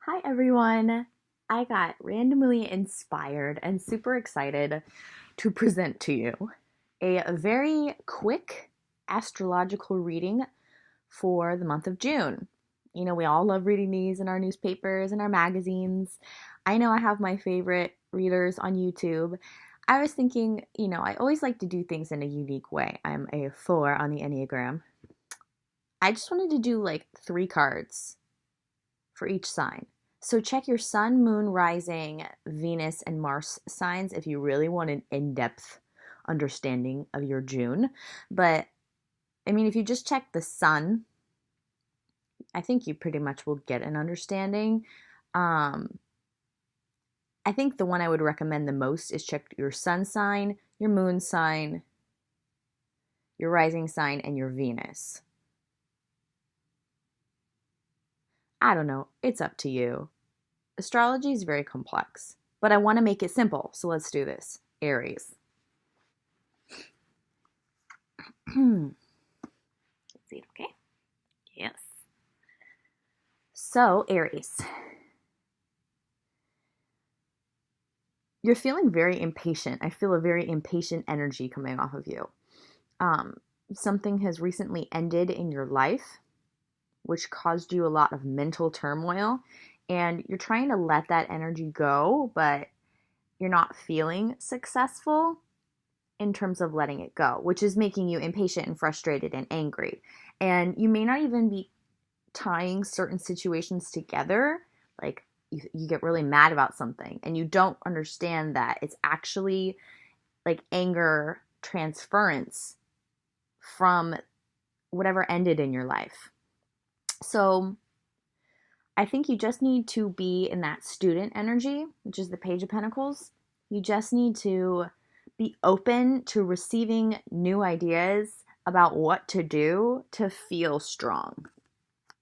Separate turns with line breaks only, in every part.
Hi everyone! I got randomly inspired and super excited to present to you a very quick astrological reading for the month of June. You know, we all love reading these in our newspapers and our magazines. I know I have my favorite readers on YouTube. I was thinking, I always like to do things in a unique way. I'm a 4 on the Enneagram. I just wanted to do like 3 cards for each sign. So check your sun, moon, rising, Venus, and Mars signs if you really want an in-depth understanding of your June. But I mean, if you just check the sun, I think you pretty much will get an understanding. Um, I think the one I would recommend the most is check your sun sign, your moon sign, your rising sign, and your Venus. I don't know. It's up to you. Astrology is very complex, but I want to make it simple, so let's do this. Aries. Let's see it, okay? Yes. So, Aries. You're feeling very impatient. I feel a very impatient energy coming off of you. Something has recently ended in your life, which caused you a lot of mental turmoil, and you're trying to let that energy go, but you're not feeling successful in terms of letting it go, which is making you impatient and frustrated and angry. And you may not even be tying certain situations together. Like you get really mad about something and you don't understand that it's actually like anger transference from whatever ended in your life. So I think you just need to be in that student energy, which is the Page of Pentacles. You just need to be open to receiving new ideas about what to do to feel strong,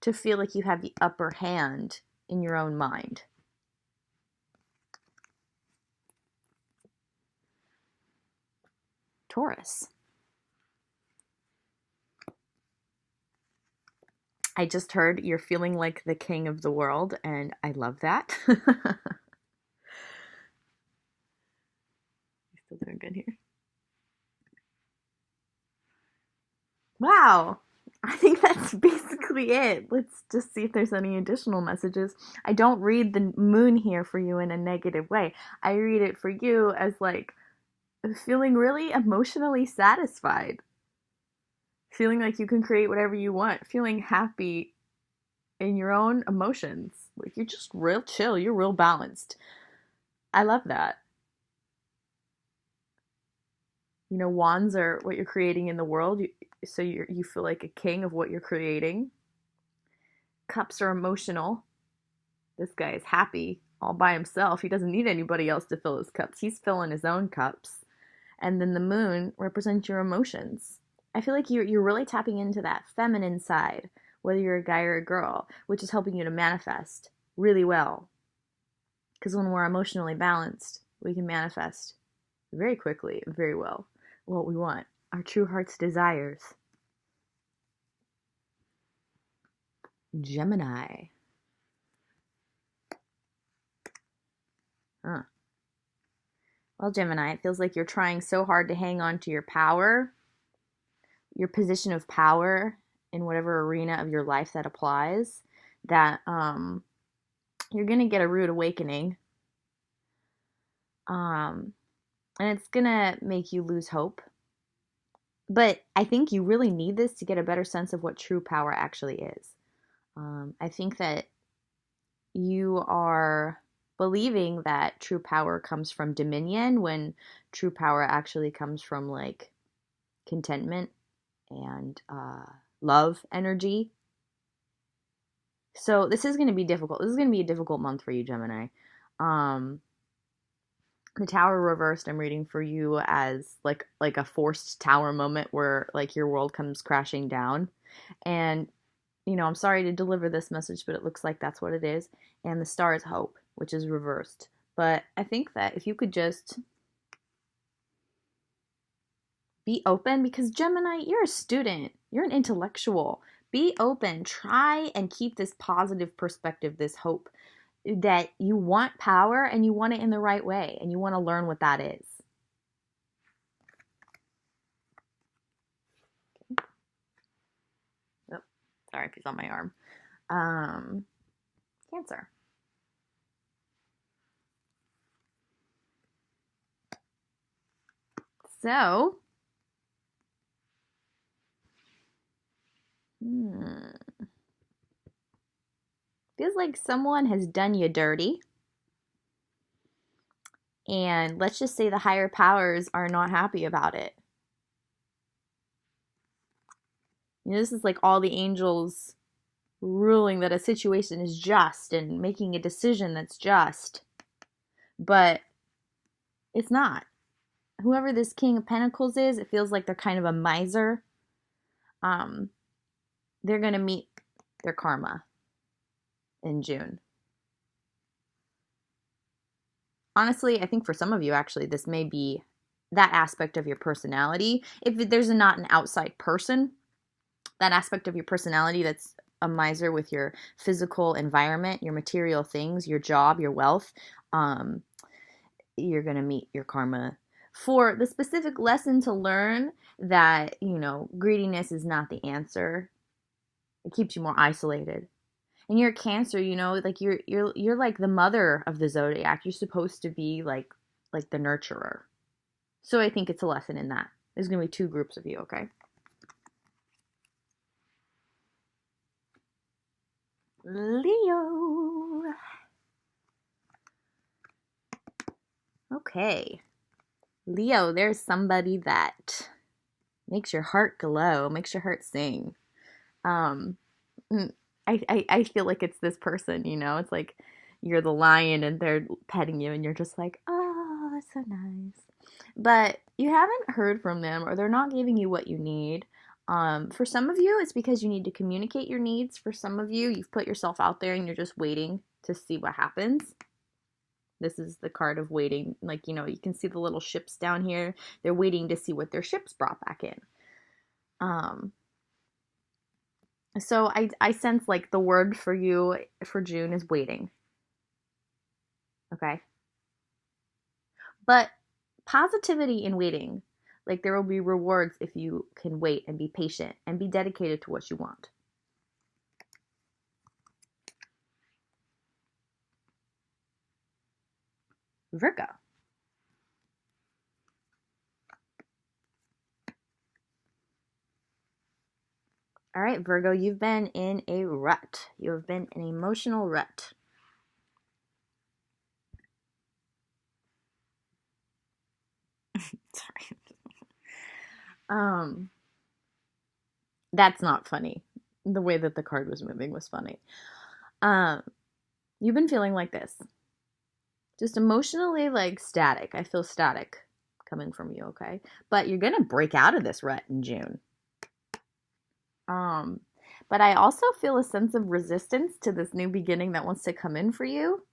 to feel like you have the upper hand in your own mind. Taurus. I just heard you're feeling like the king of the world, and I love that. You're still doing good here. Wow. I think that's basically it. Let's just see if there's any additional messages. I don't read the moon here for you in a negative way. I read it for you as like feeling really emotionally satisfied, feeling like you can create whatever you want, feeling happy in your own emotions. Like you're just real chill, you're real balanced. I love that. You know, wands are what you're creating in the world, so you feel like a king of what you're creating. Cups are emotional. This guy is happy all by himself. He doesn't need anybody else to fill his cups. He's filling his own cups. And then the moon represents your emotions. I feel like you're really tapping into that feminine side, whether you're a guy or a girl, which is helping you to manifest really well. Because when we're emotionally balanced, we can manifest very quickly, very well, what we want, our true heart's desires. Gemini. Huh. Well, Gemini, it feels like you're trying so hard to hang on to your power, your position of power in whatever arena of your life that applies, that you're going to get a rude awakening. And it's going to make you lose hope. But I think you really need this to get a better sense of what true power actually is. I think that you are believing that true power comes from dominion when true power actually comes from like contentment and love energy. So this is going to be difficult. This is going to be a difficult month for you, Gemini. The Tower reversed, I'm reading for you as like a forced tower moment where like your world comes crashing down. And I'm sorry to deliver this message, but it looks like that's what it is. And the star is hope, which is reversed. But I think that if you could just be open, because Gemini, you're a student, you're an intellectual. Be open, try and keep this positive perspective, this hope. that you want power and you want it in the right way and you want to learn what that is. Oh, sorry if he's on my arm. Cancer. So, feels like someone has done you dirty. And let's just say the higher powers are not happy about it. You know, this is like all the angels ruling that a situation is just and making a decision that's just. But it's not. Whoever this King of Pentacles is, it feels like they're kind of a miser. They're going to meet their karma in June. Honestly, I think for some of you, actually, this may be that aspect of your personality. If there's not an outside person, that aspect of your personality that's a miser with your physical environment, your material things, your job, your wealth, you're going to meet your karma for the specific lesson to learn that, you know, greediness is not the answer. It keeps you more isolated. And you're a Cancer, you know, like you're like the mother of the zodiac. You're supposed to be like the nurturer. So I think it's a lesson in that. There's going to be two groups of you, okay? Leo. Okay. Leo, there's somebody that makes your heart glow, makes your heart sing. I feel like it's this person, you know? It's like you're the lion and they're petting you and you're just like, oh, that's so nice. But you haven't heard from them or they're not giving you what you need. For some of you, it's because you need to communicate your needs. For some of you, you've put yourself out there and you're just waiting to see what happens. This is the card of waiting. Like, you know, you can see the little ships down here. They're waiting to see what their ships brought back in. So I sense like the word for you for June is waiting. Okay? But positivity in waiting. Like there will be rewards if you can wait and be patient and be dedicated to what you want. Virgo. All right, Virgo, you've been in a rut. You have been an emotional rut. Sorry. That's not funny. The way that the card was moving was funny. You've been feeling like this. Just emotionally like static. I feel static coming from you, okay? But you're going to break out of this rut in June. But I also feel a sense of resistance to this new beginning that wants to come in for you.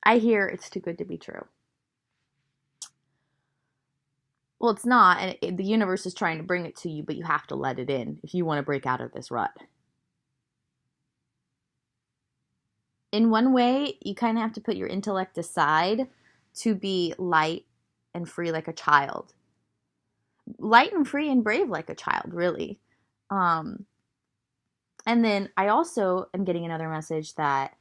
I hear it's too good to be true. Well, it's not, and the universe is trying to bring it to you, but you have to let it in if you want to break out of this rut. In one way, you kind of have to put your intellect aside to be light and free like a child. Light and free and brave like a child, really. And then I also am getting another message that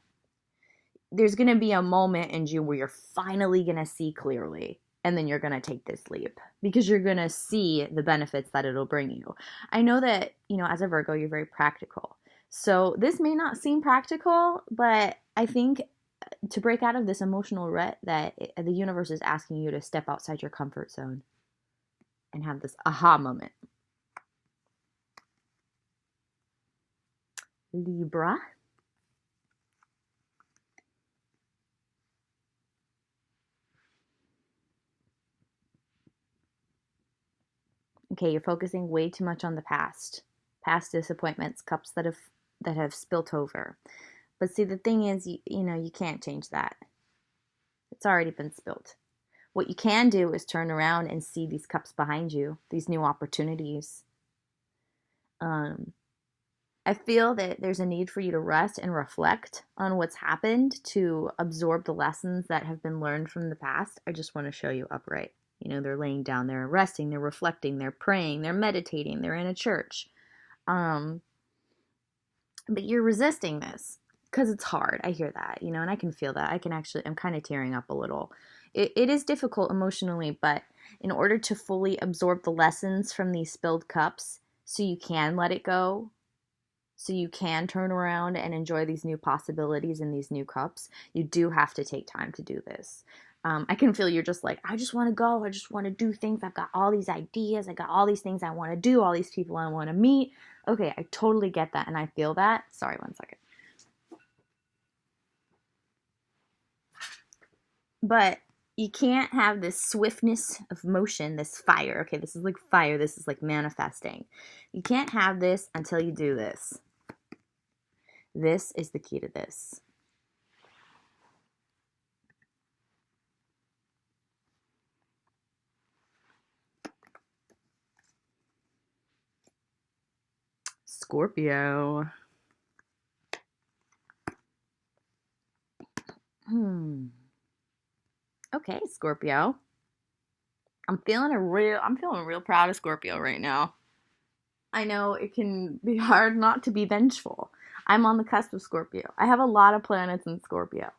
there's going to be a moment in June where you're finally going to see clearly. And then you're going to take this leap because you're going to see the benefits that it'll bring you. I know that, you know, as a Virgo, you're very practical. So this may not seem practical, but I think to break out of this emotional rut that the universe is asking you to step outside your comfort zone and have this aha moment. Libra. Okay, you're focusing way too much on the past disappointments, cups that have spilt over. But see, the thing is, you know, you can't change that. It's already been spilt. What you can do is turn around and see these cups behind you, these new opportunities. I feel that there's a need for you to rest and reflect on what's happened, to absorb the lessons that have been learned from the past. I just want to show you upright. You know, they're laying down, they're resting, they're reflecting, they're praying, they're meditating, they're in a church. But you're resisting this because it's hard. I hear that, you know, and I can feel that. I'm kind of tearing up a little. It is difficult emotionally, but in order to fully absorb the lessons from these spilled cups, so you can let it go, so you can turn around and enjoy these new possibilities in these new cups, you do have to take time to do this. I can feel you're just like, I just want to go. I just want to do things. I've got all these ideas. I got all these things I want to do, all these people I want to meet. Okay, I totally get that, and I feel that. Sorry, one second. But you can't have this swiftness of motion, this fire. Okay, this is like fire. This is like manifesting. You can't have this until you do this. This is the key to this. Scorpio. Okay, Scorpio. I'm feeling real proud of Scorpio right now. I know it can be hard not to be vengeful. I'm on the cusp of Scorpio. I have a lot of planets in Scorpio.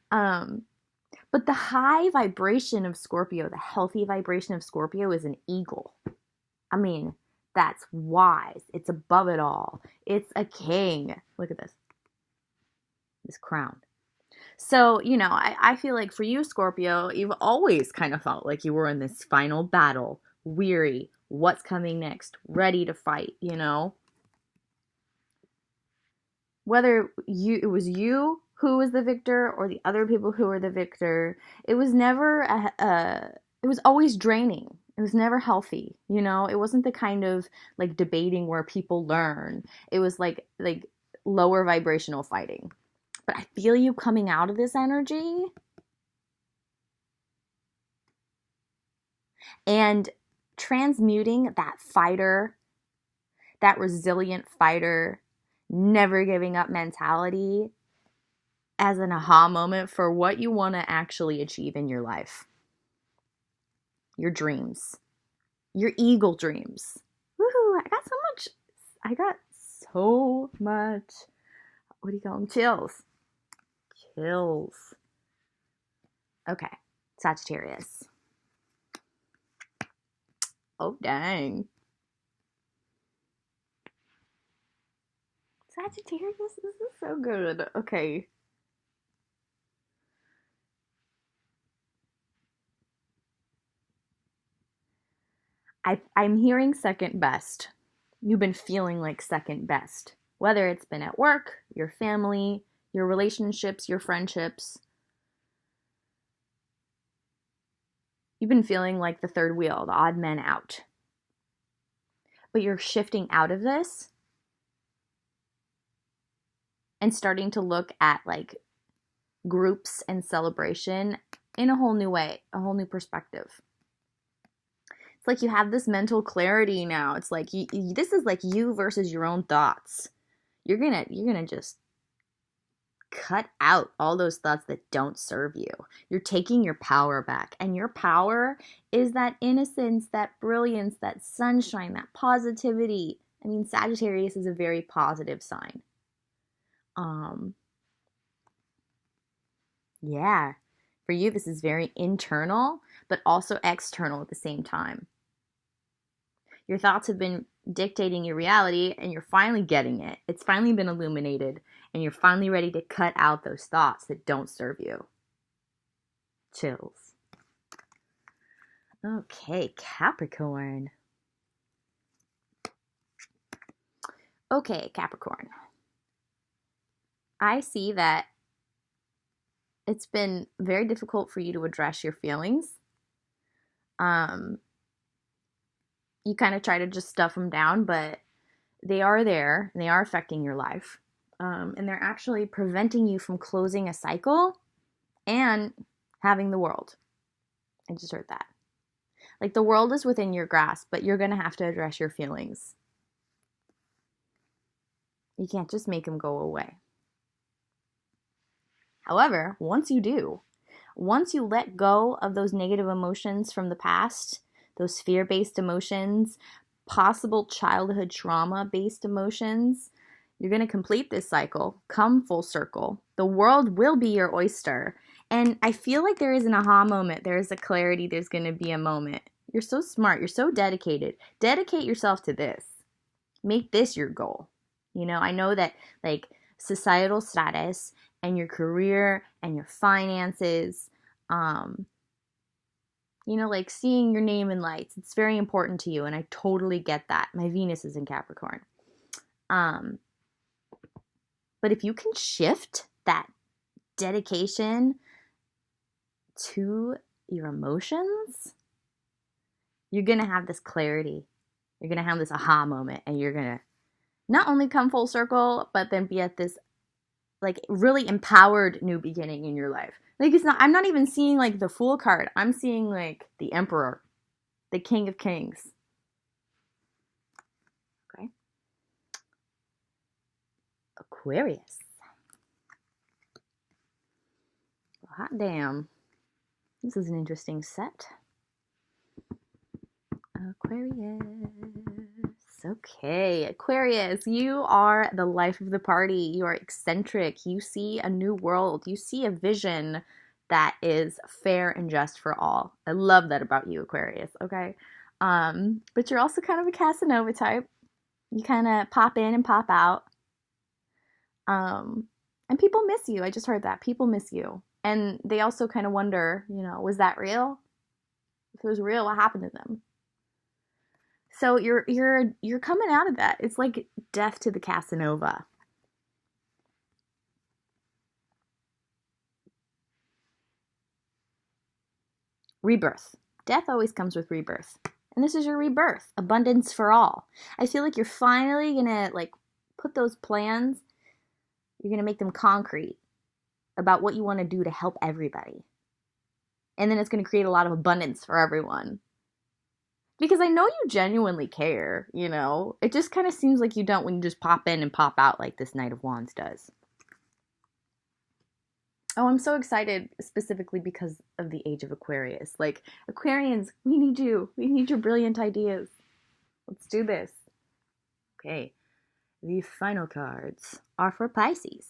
But the high vibration of Scorpio, the healthy vibration of Scorpio, is an eagle. I mean, that's wise. It's above it all. It's a king. Look at this. This crown. So, you know, I feel like for you, Scorpio, you've always kind of felt like you were in this final battle, weary, what's coming next, ready to fight, you know? Whether it was you who was the victor or the other people who were the victor, it was never it was always draining. It was never healthy, you know? It wasn't the kind of like debating where people learn. It was like lower vibrational fighting. But I feel you coming out of this energy and transmuting that fighter, that resilient fighter, never giving up mentality as an aha moment for what you want to actually achieve in your life. Your dreams. Your eagle dreams. Woohoo! I got so much, what do you call them? Chills. Okay, Sagittarius. Oh, dang. Sagittarius, this is so good. Okay. I'm hearing second best. You've been feeling like second best. Whether it's been at work, your family, your relationships, your friendships. You've been feeling like the third wheel, the odd man out. But you're shifting out of this and starting to look at like groups and celebration in a whole new way, a whole new perspective. It's like you have this mental clarity now. It's like this is like you versus your own thoughts. You're gonna just cut out all those thoughts that don't serve you. You're taking your power back, and your power is that innocence, that brilliance, that sunshine, that positivity. I mean, Sagittarius is a very positive sign. Yeah, for you, this is very internal, but also external at the same time. Your thoughts have been dictating your reality, and you're finally getting it. It's finally been illuminated, and you're finally ready to cut out those thoughts that don't serve you. Chills. Okay, Capricorn. Okay, Capricorn. I see that it's been very difficult for you to address your feelings. You kind of try to just stuff them down, but they are there and they are affecting your life. And they're actually preventing you from closing a cycle and having the world. I just heard that. Like the world is within your grasp, but you're going to have to address your feelings. You can't just make them go away. However, once you do, once you let go of those negative emotions from the past, those fear-based emotions, possible childhood trauma-based emotions, you're going to complete this cycle, come full circle. The world will be your oyster. And I feel like there is an aha moment. There is a clarity. There's going to be a moment. You're so smart. You're so dedicated. Dedicate yourself to this. Make this your goal. You know, I know that like societal status and your career and your finances, you know, like seeing your name in lights, it's very important to you. And I totally get that. My Venus is in Capricorn. But if you can shift that dedication to your emotions, you're going to have this clarity. You're going to have this aha moment, and you're going to not only come full circle, but then be at this like really empowered new beginning in your life. Like I'm not even seeing like the Fool card. I'm seeing like the Emperor, the King of Kings. Okay. Aquarius. Well, hot damn. This is an interesting set. Aquarius. Okay, Aquarius, you are the life of the party. You are eccentric. You see a new world. You see a vision that is fair and just for all. I love that about you, Aquarius, okay? But you're also kind of a Casanova type. You kind of pop in and pop out. And people miss you. I just heard that. People miss you. And they also kind of wonder, you know, was that real? If it was real, what happened to them? So you're coming out of that. It's like death to the Casanova. Rebirth. Death always comes with rebirth. And this is your rebirth. Abundance for all. I feel like you're finally gonna like put those plans, you're gonna make them concrete about what you want to do to help everybody. And then it's gonna create a lot of abundance for everyone. Because I know you genuinely care, you know? It just kind of seems like you don't when you just pop in and pop out like this Knight of Wands does. Oh, I'm so excited specifically because of the age of Aquarius. Like, Aquarians, we need you. We need your brilliant ideas. Let's do this. Okay, the final cards are for Pisces.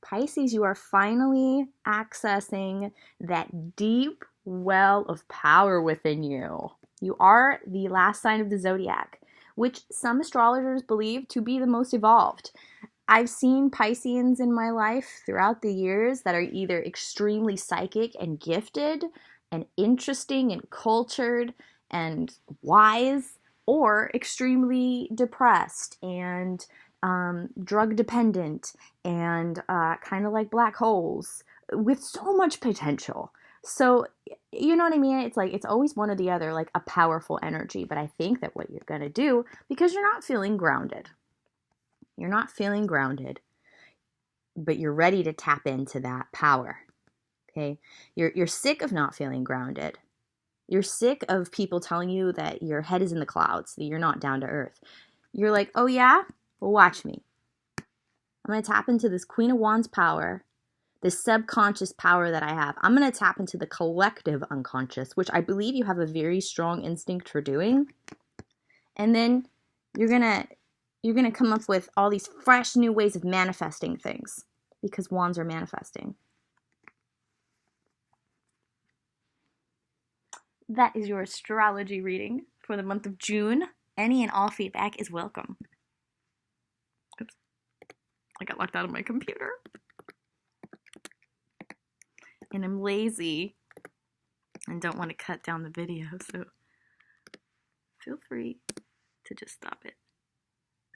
Pisces, you are finally accessing that deep well of power within you. You are the last sign of the zodiac, which some astrologers believe to be the most evolved. I've seen Pisceans in my life throughout the years that are either extremely psychic and gifted and interesting and cultured and wise, or extremely depressed and drug dependent and kind of like black holes with so much potential. So, you know what I mean? It's like, it's always one or the other, like a powerful energy. But I think that what you're going to do, because you're not feeling grounded, but you're ready to tap into that power. Okay. You're sick of not feeling grounded. You're sick of people telling you that your head is in the clouds, that you're not down to earth. You're like, oh yeah? Well, watch me. I'm going to tap into this Queen of Wands power, this subconscious power that I have. I'm going to tap into the collective unconscious, which I believe you have a very strong instinct for doing. And then you're going to come up with all these fresh new ways of manifesting things, because wands are manifesting. That is your astrology reading for the month of June. Any and all feedback is welcome. Oops. I got locked out of my computer. And I'm lazy and don't want to cut down the video, so feel free to just stop it.